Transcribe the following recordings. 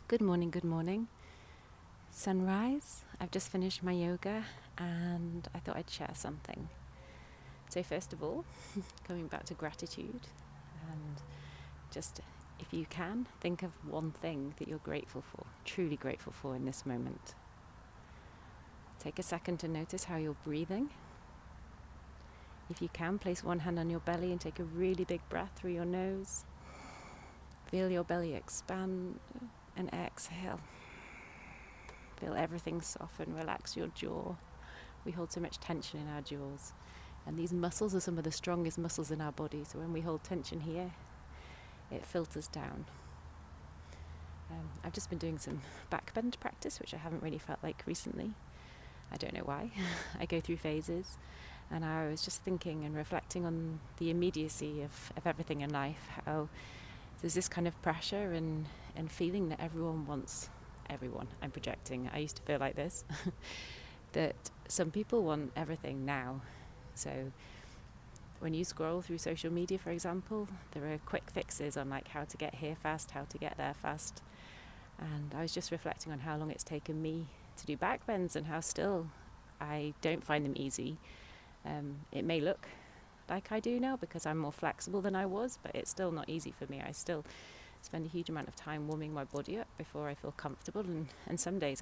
Good morning, good morning. Sunrise. I've just finished my yoga and I thought I'd share something. So, first of all, coming back to gratitude, and just if you can, think of one thing that you're grateful for, truly grateful for in this moment. Take a second to notice how you're breathing. If you can, place one hand on your belly and take a really big breath through your nose. Feel your belly expand and exhale. Feel everything soften, relax your jaw. We hold so much tension in our jaws. And these muscles are some of the strongest muscles in our body. So when we hold tension here, it filters down. I've just been doing some back bend practice, which I haven't really felt like recently. I don't know why. I go through phases. And I was just thinking and reflecting on the immediacy of everything in life, how there's this kind of pressure and feeling that everyone wants everyone. I'm projecting. I used to feel like this. That some people want everything now. So when you scroll through social media, for example, there are quick fixes on like how to get here fast, how to get there fast. And I was just reflecting on how long it's taken me to do back bends and how still I don't find them easy. It may look like I do now because I'm more flexible than I was, but it's still not easy for me. I still spend a huge amount of time warming my body up before I feel comfortable, and some days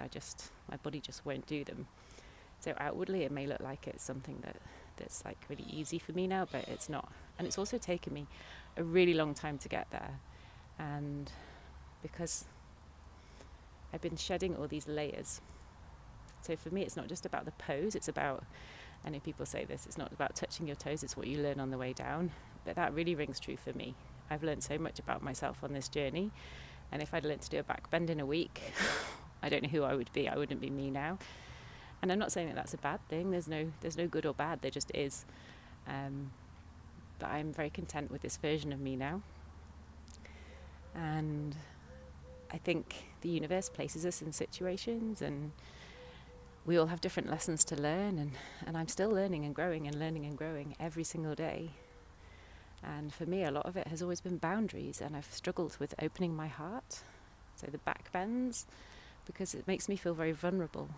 my body just won't do them. So outwardly it may look like it's something that's like really easy for me now, but it's not. And it's also taken me a really long time to get there. And because I've been shedding all these layers. So for me, it's not just about the pose, it's about, I know people say this, it's not about touching your toes, it's what you learn on the way down. But that really rings true for me. I've learned so much about myself on this journey. And if I'd learned to do a back bend in a week, I don't know who I would be. I wouldn't be me now. And I'm not saying that that's a bad thing. There's no good or bad. There just is. But I'm very content with this version of me now. And I think the universe places us in situations, and we all have different lessons to learn. And I'm still learning and growing every single day. And for me, a lot of it has always been boundaries, and I've struggled with opening my heart. So the back bends, because it makes me feel very vulnerable.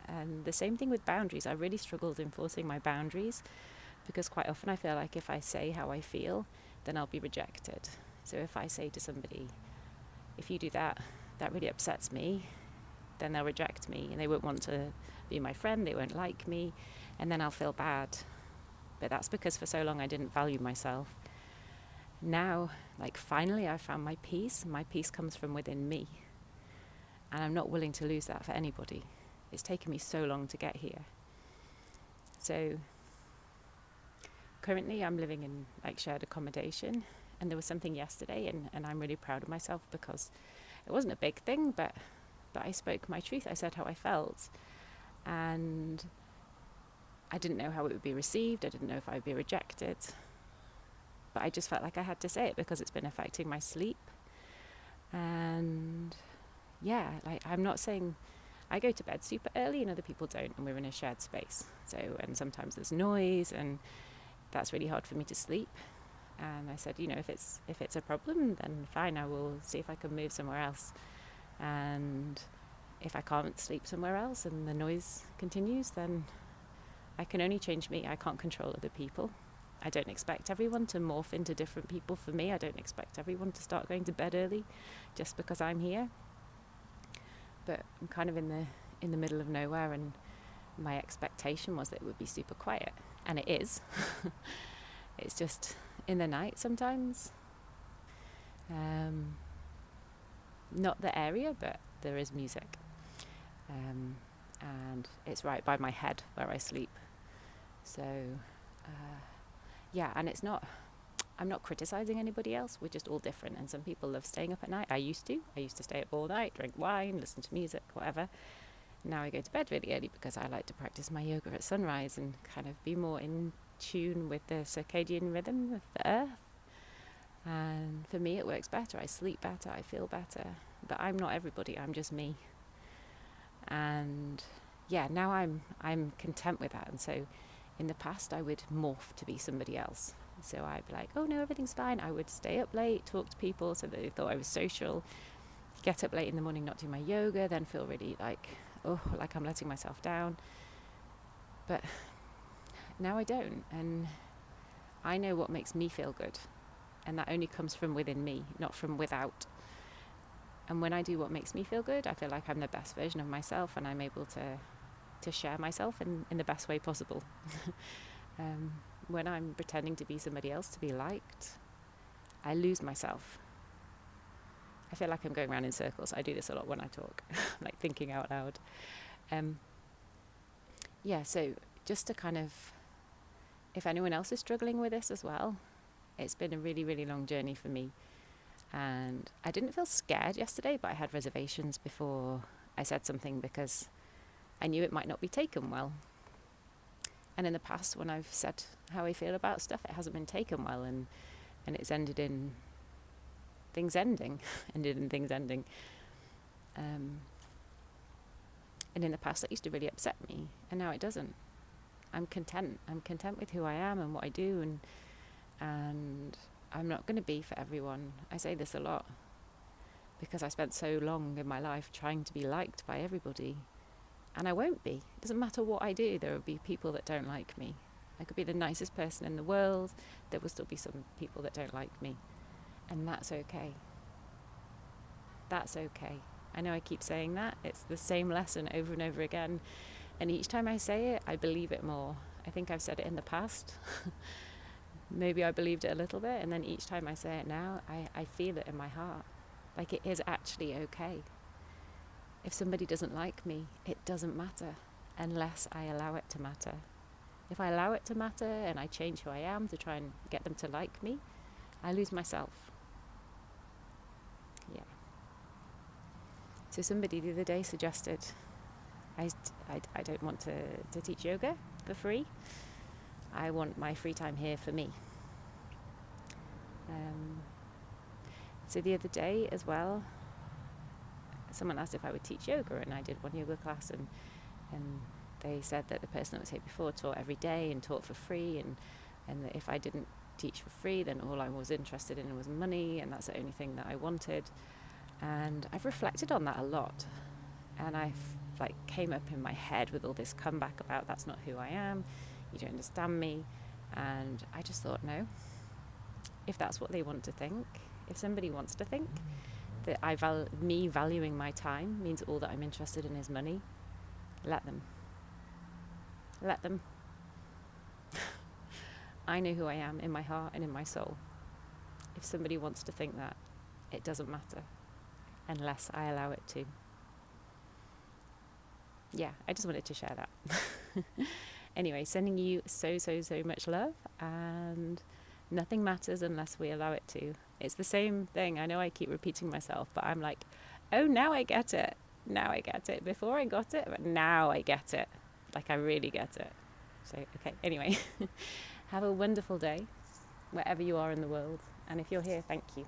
And the same thing with boundaries. I really struggled enforcing my boundaries because quite often I feel like if I say how I feel, then I'll be rejected. So if I say to somebody, if you do that, that really upsets me, then they'll reject me and they won't want to be my friend, they won't like me, and then I'll feel bad. But that's because for so long I didn't value myself. Now, like finally I found my peace. My peace comes from within me. And I'm not willing to lose that for anybody. It's taken me so long to get here. So currently I'm living in like shared accommodation, and there was something yesterday, and I'm really proud of myself because it wasn't a big thing, but I spoke my truth. I said how I felt, and I didn't know how it would be received. I didn't know if I'd be rejected, but I just felt like I had to say it because it's been affecting my sleep. And yeah, like I'm not saying I go to bed super early and other people don't, and we're in a shared space. So, and sometimes there's noise, and that's really hard for me to sleep. And I said, if it's a problem, then fine, I will see if I can move somewhere else. And if I can't sleep somewhere else and the noise continues, then I can only change me. I can't control other people. I don't expect everyone to morph into different people for me. I don't expect everyone to start going to bed early just because I'm here. But I'm kind of in the middle of nowhere, and my expectation was that it would be super quiet, and it is. It's just in the night sometimes. Not the area, but there is music, and it's right by my head where I sleep. So yeah, and it's not, I'm not criticizing anybody else. We're just all different, and some people love staying up at night. I used to stay up all night, drink wine, listen to music, whatever. Now I go to bed really early because I like to practice my yoga at sunrise and kind of be more in tune with the circadian rhythm of the earth. And for me it works better. I sleep better, I feel better. But I'm not everybody, I'm just me. And yeah, now I'm content with that. And so in the past I would morph to be somebody else. So I'd be like, oh no, everything's fine. I would stay up late, talk to people so that they thought I was social, get up late in the morning, not do my yoga, then feel really like I'm letting myself down. But now I don't, and I know what makes me feel good, and that only comes from within me, not from without. And when I do what makes me feel good, I feel like I'm the best version of myself, and I'm able to share myself in the best way possible. When I'm pretending to be somebody else to be liked, I lose myself. I feel like I'm going around in circles. I do this a lot when I talk, like thinking out loud. So just to kind of, if anyone else is struggling with this as well, it's been a really, really long journey for me. And I didn't feel scared yesterday, but I had reservations before I said something because I knew it might not be taken well. And in the past, when I've said how I feel about stuff, it hasn't been taken well, and it's ended in things ending. And in the past, that used to really upset me, and now it doesn't. I'm content. I'm content with who I am and what I do, and I'm not going to be for everyone. I say this a lot because I spent so long in my life trying to be liked by everybody, and I won't be. It doesn't matter what I do, there will be people that don't like me. I could be the nicest person in the world, there will still be some people that don't like me, and that's okay. That's okay. I know I keep saying that. It's the same lesson over and over again, and each time I say it, I believe it more. I think I've said it in the past. Maybe I believed it a little bit, and then each time I say it now, I feel it in my heart. Like, it is actually okay. If somebody doesn't like me, it doesn't matter unless I allow it to matter. If I allow it to matter and I change who I am to try and get them to like me, I lose myself. Yeah. So somebody the other day suggested I don't want to teach yoga for free. I want my free time here for me. So the other day as well, someone asked if I would teach yoga, and I did one yoga class, and they said that the person that was here before taught every day and taught for free, and that if I didn't teach for free, then all I was interested in was money, and that's the only thing that I wanted. And I've reflected on that a lot, and I've came up in my head with all this comeback about that's not who I am, you don't understand me. And I just thought, no, if that's what they want to think, if somebody wants to think that me valuing my time means all that I'm interested in is money, let them. I know who I am in my heart and in my soul. If somebody wants to think that, it doesn't matter unless I allow it to. Yeah, I just wanted to share that. Anyway, sending you so much love, and nothing matters unless we allow it to. It's the same thing. I know I keep repeating myself, but I'm like, oh, now I get it. Before I got it, but now I get it. Like, I really get it. So, okay, anyway, have a wonderful day, wherever you are in the world. And if you're here, thank you.